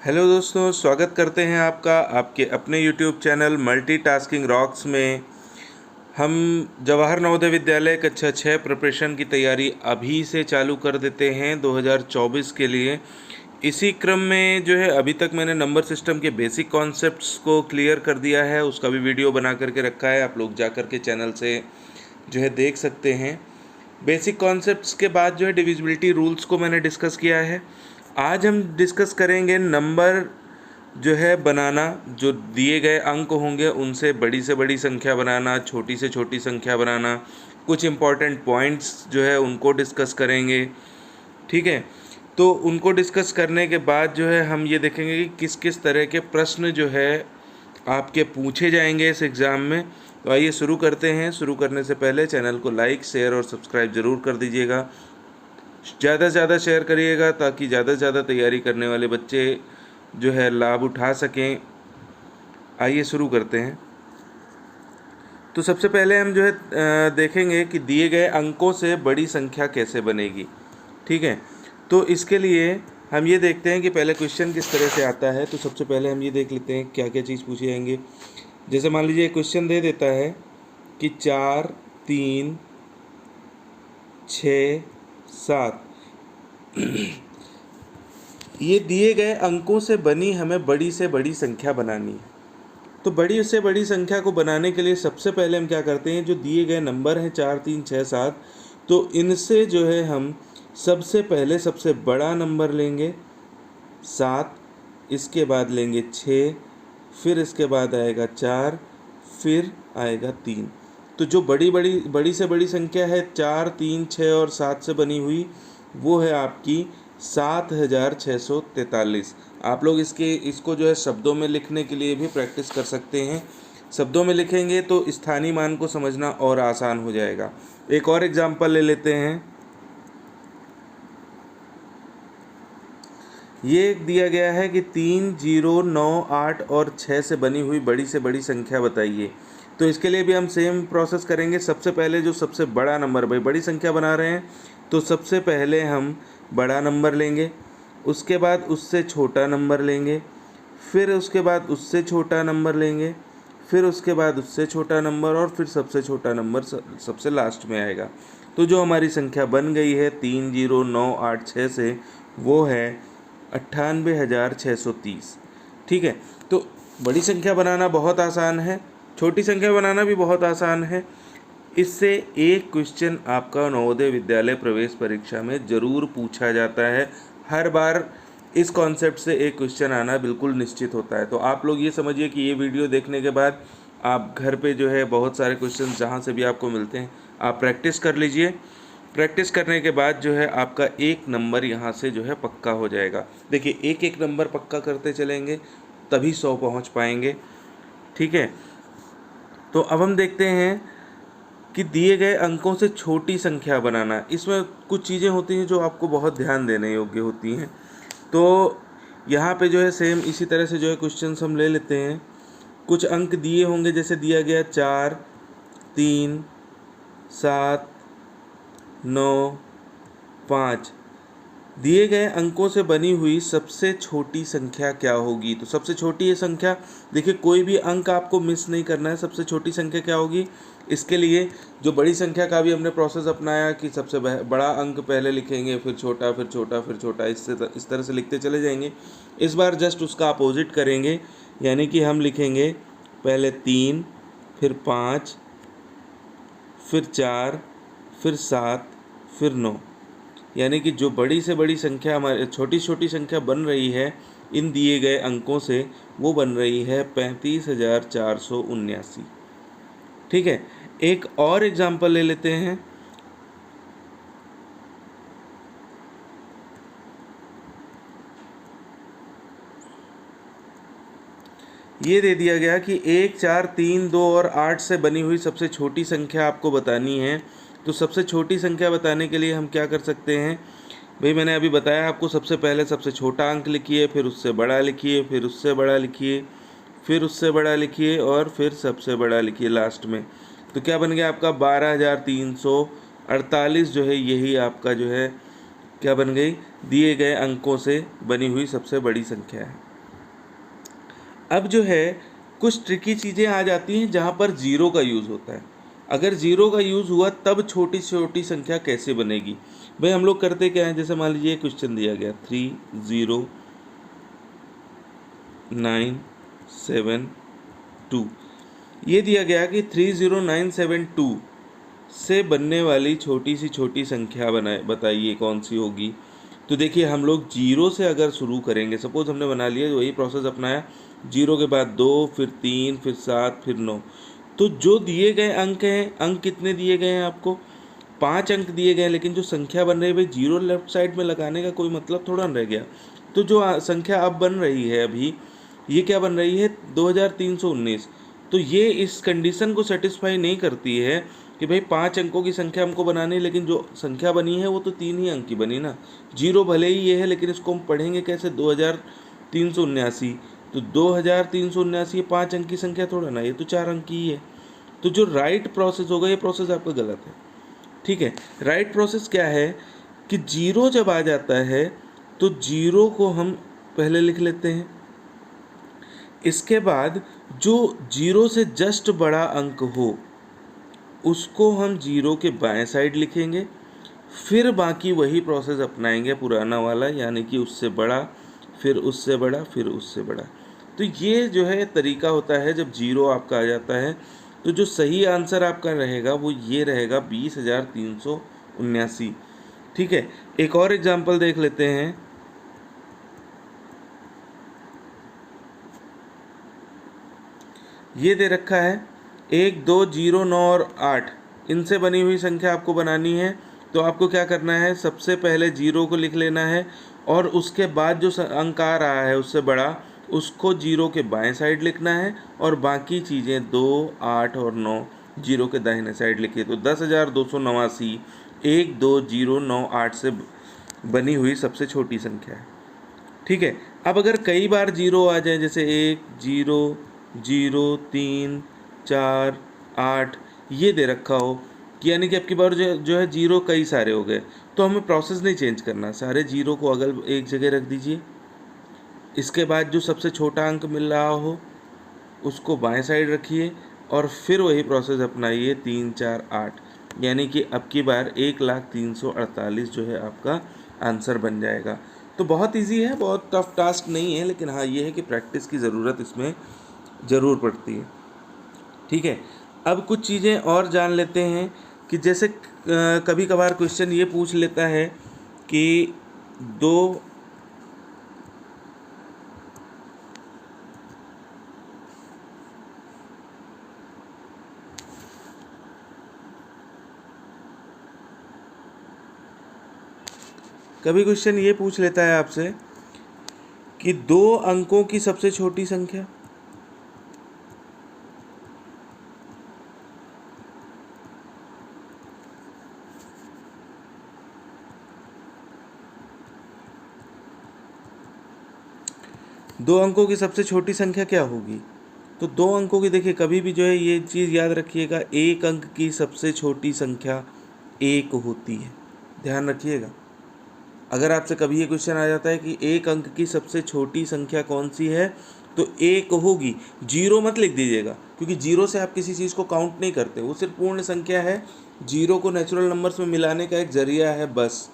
Hello दोस्तों, स्वागत करते हैं आपका आपके अपने YouTube चैनल मल्टीटास्किंग रॉक्स में। हम जवाहर नवोदय विद्यालय कक्षा 6 प्रिपरेशन की तैयारी अभी से चालू कर देते हैं 2024 के लिए। इसी क्रम में जो है अभी तक मैंने नंबर सिस्टम के बेसिक कॉन्सेप्ट्स को क्लियर कर दिया है, उसका भी वीडियो बना करके रखा है, आप लोग जा कर के चैनल से जो है देख सकते हैं। बेसिक कॉन्सेप्ट्स के बाद जो है डिविजिबिलिटी रूल्स को मैंने डिस्कस किया है। आज हम डिस्कस करेंगे नंबर जो है बनाना, जो दिए गए अंक होंगे उनसे बड़ी से बड़ी संख्या बनाना, छोटी से छोटी संख्या बनाना, कुछ इम्पॉर्टेंट पॉइंट्स जो है उनको डिस्कस करेंगे। ठीक है, तो उनको डिस्कस करने के बाद जो है हम ये देखेंगे कि किस किस तरह के प्रश्न जो है आपके पूछे जाएंगे इस एग्ज़ाम में। तो आइए शुरू करते हैं। शुरू करने से पहले चैनल को लाइक, शेयर और सब्सक्राइब ज़रूर कर दीजिएगा। ज़्यादा से ज़्यादा शेयर करिएगा ताकि ज़्यादा से ज़्यादा तैयारी करने वाले बच्चे जो है लाभ उठा सकें। आइए शुरू करते हैं। तो सबसे पहले हम जो है देखेंगे कि दिए गए अंकों से बड़ी संख्या कैसे बनेगी। ठीक है, तो इसके लिए हम ये देखते हैं कि पहले क्वेश्चन किस तरह से आता है। तो सबसे पहले हम ये देख लेते हैं क्या क्या चीज़ पूछी जाएंगे। जैसे मान लीजिए क्वेश्चन दे देता है कि 4, 3, 6, 7 ये दिए गए अंकों से बनी हमें बड़ी से बड़ी संख्या बनानी है। तो बड़ी से बड़ी संख्या को बनाने के लिए सबसे पहले हम क्या करते हैं, जो दिए गए नंबर हैं 4, 3, 6, 7, तो इनसे जो है हम सबसे पहले सबसे बड़ा नंबर लेंगे 7, इसके बाद लेंगे 6, फिर इसके बाद आएगा 4, फिर आएगा 3। तो जो बड़ी से बड़ी संख्या है 4, 3, 6 और 7 से बनी हुई, वो है आपकी 7643। आप लोग इसको जो है शब्दों में लिखने के लिए भी प्रैक्टिस कर सकते हैं। शब्दों में लिखेंगे तो स्थानीय मान को समझना और आसान हो जाएगा। एक और एग्जांपल ले लेते हैं। ये दिया गया है कि 3, 0, 9, 8 और 6 से बनी हुई बड़ी से बड़ी संख्या बताइए। तो इसके लिए भी हम सेम प्रोसेस करेंगे। सबसे पहले जो सबसे बड़ा नंबर, भाई बड़ी संख्या बना रहे हैं तो सबसे पहले हम बड़ा नंबर लेंगे, उसके बाद उससे छोटा नंबर लेंगे, फिर उसके बाद उससे छोटा नंबर लेंगे, फिर उसके बाद उससे छोटा नंबर और फिर सबसे छोटा नंबर सबसे लास्ट में आएगा। तो जो हमारी संख्या बन गई है 3, 0, 9, 8, 6 से, वो है 98,630। ठीक है, तो बड़ी संख्या बनाना बहुत आसान है, छोटी संख्या बनाना भी बहुत आसान है। इससे एक क्वेश्चन आपका नवोदय विद्यालय प्रवेश परीक्षा में ज़रूर पूछा जाता है। हर बार इस कॉन्सेप्ट से एक क्वेश्चन आना बिल्कुल निश्चित होता है। तो आप लोग ये समझिए कि ये वीडियो देखने के बाद आप घर पे जो है बहुत सारे क्वेश्चन जहाँ से भी आपको मिलते हैं आप प्रैक्टिस कर लीजिए। प्रैक्टिस करने के बाद जो है आपका एक नंबर यहाँ से जो है पक्का हो जाएगा। देखिए, एक एक नंबर पक्का करते चलेंगे तभी 100 पहुँच पाएंगे। ठीक है, तो अब हम देखते हैं कि दिए गए अंकों से छोटी संख्या बनाना। इसमें कुछ चीज़ें होती हैं जो आपको बहुत ध्यान देने योग्य होती हैं। तो यहाँ पे जो है सेम इसी तरह से जो है क्वेश्चन हम ले लेते हैं। कुछ अंक दिए होंगे, जैसे दिया गया 4, 3, 7, 9, 5। दिए गए अंकों से बनी हुई सबसे छोटी संख्या क्या होगी। तो सबसे छोटी ये संख्या, देखिए कोई भी अंक आपको मिस नहीं करना है। सबसे छोटी संख्या क्या होगी, इसके लिए जो बड़ी संख्या का भी हमने प्रोसेस अपनाया कि सबसे बड़ा अंक पहले लिखेंगे, फिर छोटा, फिर छोटा, फिर छोटा, इस तरह से लिखते चले जाएंगे। इस बार जस्ट उसका अपोजिट करेंगे, यानी कि हम लिखेंगे पहले 3, फिर 5, फिर 4, फिर 7, फिर 9। यानी कि जो बड़ी से बड़ी संख्या हमारी छोटी छोटी संख्या बन रही है इन दिए गए अंकों से, वो बन रही है 35,479। ठीक है, एक और एग्जांपल ले लेते हैं। ये दे दिया गया कि 1, 4, 3, 2 और 8 से बनी हुई सबसे छोटी संख्या आपको बतानी है। तो सबसे छोटी संख्या बताने के लिए हम क्या कर सकते हैं, भाई मैंने अभी बताया आपको, सबसे पहले सबसे छोटा अंक लिखिए, फिर उससे बड़ा लिखिए, फिर उससे बड़ा लिखिए, फिर उससे बड़ा लिखिए और फिर सबसे बड़ा लिखिए लास्ट में। तो क्या बन गया आपका 12,348 जो है, यही आपका जो है क्या बन गई, दिए गए अंकों से बनी हुई सबसे बड़ी संख्या है। अब जो है कुछ ट्रिकी चीज़ें आ जाती हैं जहाँ पर जीरो का यूज़ होता है। अगर जीरो का यूज़ हुआ तब छोटी छोटी संख्या कैसे बनेगी? भाई हम लोग करते क्या हैं, जैसे मान लीजिए क्वेश्चन दिया गया 30972, ये दिया गया कि 30972 से बनने वाली छोटी सी छोटी संख्या बताइए कौन सी होगी। तो देखिए हम लोग जीरो से अगर शुरू करेंगे, सपोज हमने बना लिया, वही प्रोसेस अपनाया, जीरो के बाद 2, फिर 3, फिर 7, फिर 9। तो जो दिए गए अंक हैं, अंक कितने दिए गए हैं आपको? 5 अंक दिए गए हैं, लेकिन जो संख्या बन रही है भाई जीरो लेफ्ट साइड में लगाने का कोई मतलब थोड़ा न रह गया। तो जो संख्या अब बन रही है अभी, ये क्या बन रही है? 2319। तो ये इस कंडीशन को सेटिस्फाई नहीं करती है कि भाई 5 अंकों की संख्या हमको बनानी है, लेकिन जो संख्या बनी है वो तो 3 ही अंक की बनी ना। जीरो भले ही ये है, लेकिन इसको हम पढ़ेंगे कैसे? 2379। तो 2379 5 अंक की संख्या थोड़ा ना, ये तो 4 अंक की ही है। तो जो राइट प्रोसेस होगा, ये प्रोसेस आपका गलत है। ठीक है, राइट प्रोसेस क्या है कि जीरो जब आ जाता है तो जीरो को हम पहले लिख लेते हैं, इसके बाद जो जीरो से जस्ट बड़ा अंक हो उसको हम जीरो के बाएं साइड लिखेंगे, फिर बाकी वही प्रोसेस अपनाएंगे पुराना वाला, यानी कि उससे बड़ा, फिर उससे बड़ा, फिर उससे बड़ा। तो ये जो है तरीका होता है जब जीरो आपका आ जाता है। तो जो सही आंसर आपका रहेगा वो ये रहेगा 20,379। ठीक है, एक और एग्जांपल देख लेते हैं। ये दे रखा है 1, 2, 0, 9 और 8, इनसे बनी हुई संख्या आपको बनानी है। तो आपको क्या करना है, सबसे पहले जीरो को लिख लेना है और उसके बाद जो अंक आ रहा है उससे बड़ा, उसको जीरो के बाएं साइड लिखना है और बाकी चीज़ें 2, 8 और 9 जीरो के दाहिने साइड लिखिए। तो 10,289 1, 2, 0, 9, 8 से बनी हुई सबसे छोटी संख्या है। ठीक है, अब अगर कई बार जीरो आ जाए, जैसे 1, 0, 0, 3, 4, 8 ये दे रखा हो, कि यानी कि आपकी बार जो है जीरो कई सारे हो गए, तो हमें प्रोसेस नहीं चेंज करना, सारे जीरो को अगल एक जगह रख दीजिए। इसके बाद जो सबसे छोटा अंक मिल रहा हो उसको बाएं साइड रखिए और फिर वही प्रोसेस अपनाइए 3, 4, 8, यानी कि अब की बार 1,03,48 जो है आपका आंसर बन जाएगा। तो बहुत इजी है, बहुत टफ टास्क नहीं है, लेकिन हाँ ये है कि प्रैक्टिस की ज़रूरत इसमें ज़रूर पड़ती है। ठीक है, अब कुछ चीज़ें और जान लेते हैं कि जैसे कभी कभार क्वेश्चन ये पूछ लेता है कि दो कभी क्वेश्चन ये पूछ लेता है आपसे कि 2 अंकों की सबसे छोटी संख्या। दो अंकों की सबसे छोटी संख्या क्या होगी? तो 2 अंकों की, देखिए कभी भी जो है ये चीज़ याद रखिएगा, एक अंक की सबसे छोटी संख्या 1 होती है, ध्यान रखिएगा। अगर आपसे कभी ये क्वेश्चन आ जाता है कि एक अंक की सबसे छोटी संख्या कौन सी है, तो 1 होगी। जीरो मत लिख दीजिएगा, क्योंकि जीरो से आप किसी चीज़ को काउंट नहीं करते, वो सिर्फ पूर्ण संख्या है, जीरो को नेचुरल नंबर्स में मिलाने का एक जरिया है बस।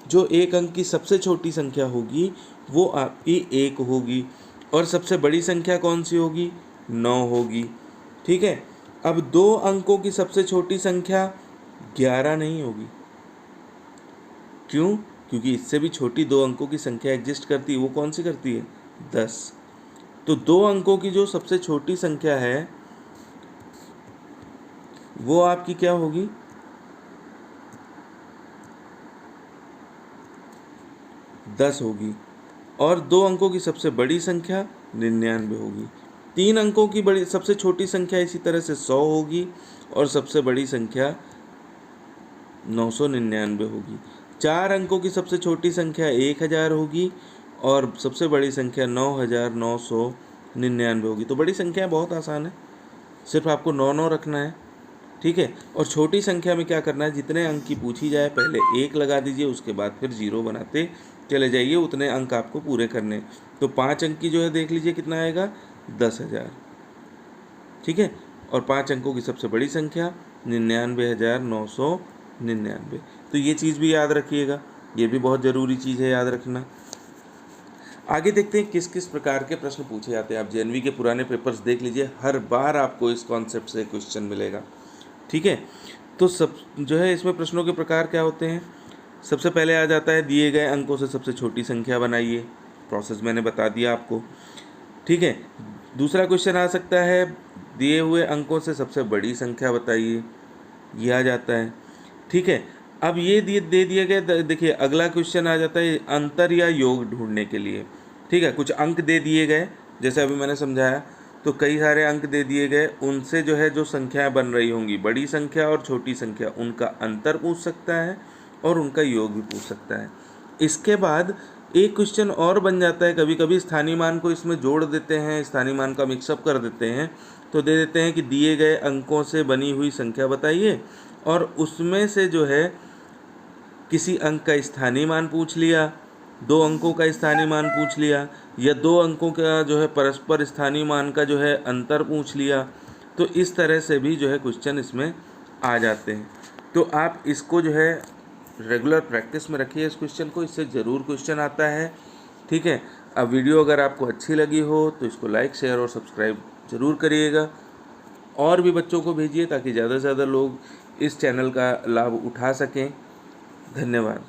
जो एक अंक की सबसे छोटी संख्या होगी वो आपकी 1 होगी, और सबसे बड़ी संख्या कौन सी होगी? 9 होगी। ठीक है, अब 2 अंकों की सबसे छोटी संख्या 11 नहीं होगी। क्यों? क्योंकि इससे भी छोटी 2 अंकों की संख्या एग्जिस्ट करती है, वो कौन सी करती है? 10। तो 2 अंकों की जो सबसे छोटी संख्या है वो आपकी क्या होगी? 10 होगी। और 2 अंकों की सबसे बड़ी संख्या 99 होगी। 3 अंकों की बड़ी सबसे छोटी संख्या इसी तरह से 100 होगी और सबसे बड़ी संख्या 999 होगी। 4 अंकों की सबसे छोटी संख्या 1000 होगी और सबसे बड़ी संख्या 9999 होगी। तो बड़ी संख्या बहुत आसान है, सिर्फ आपको 9 रखना है। ठीक है, और छोटी संख्या में क्या करना है, जितने अंक की पूछी जाए पहले 1 लगा दीजिए, उसके बाद फिर 0 बनाते चले जाइए, उतने अंक आपको पूरे करने। तो 5 अंक की जो है देख लीजिए कितना आएगा, 10,000। ठीक है, और 5 अंकों की सबसे बड़ी संख्या 99,999। तो ये चीज़ भी याद रखिएगा, ये भी बहुत ज़रूरी चीज़ है याद रखना। आगे देखते हैं किस किस प्रकार के प्रश्न पूछे जाते हैं। आप जेएनवी के पुराने पेपर्स देख लीजिए, हर बार आपको इस कॉन्सेप्ट से क्वेश्चन मिलेगा। ठीक है, तो सब जो है इसमें प्रश्नों के प्रकार क्या होते हैं। सबसे पहले आ जाता है दिए गए अंकों से सबसे छोटी संख्या बनाइए। प्रोसेस मैंने बता दिया आपको। ठीक है, दूसरा क्वेश्चन आ सकता है दिए हुए अंकों से सबसे बड़ी संख्या बताइए, ये आ जाता है। ठीक है, अब ये दे दिए गए, देखिए अगला क्वेश्चन आ जाता है अंतर या योग ढूंढने के लिए। ठीक है, कुछ अंक दे दिए गए, जैसे अभी मैंने समझाया, तो कई सारे अंक दे दिए गए, उनसे जो है जो संख्याएं बन रही होंगी, बड़ी संख्या और छोटी संख्या, उनका अंतर पूछ सकता है और उनका योग भी पूछ सकता है। इसके बाद एक क्वेश्चन और बन जाता है, कभी कभी स्थानीय मान को इसमें जोड़ देते हैं, स्थानीय मान का मिक्सअप कर देते हैं, तो दे देते हैं कि दिए गए अंकों से बनी हुई संख्या बताइए, और उसमें से जो है किसी अंक का स्थानीय मान पूछ लिया, 2 अंकों का स्थानीय मान पूछ लिया, या 2 अंकों का जो है परस्पर स्थानीय मान का जो है अंतर पूछ लिया। तो इस तरह से भी जो है क्वेश्चन इसमें आ जाते हैं। तो आप इसको जो है रेगुलर प्रैक्टिस में रखिए इस क्वेश्चन को, इससे ज़रूर क्वेश्चन आता है। ठीक है, अब वीडियो अगर आपको अच्छी लगी हो तो इसको लाइक, शेयर और सब्सक्राइब ज़रूर करिएगा, और भी बच्चों को भेजिए ताकि ज़्यादा से ज़्यादा लोग इस चैनल का लाभ उठा सकें। धन्यवाद।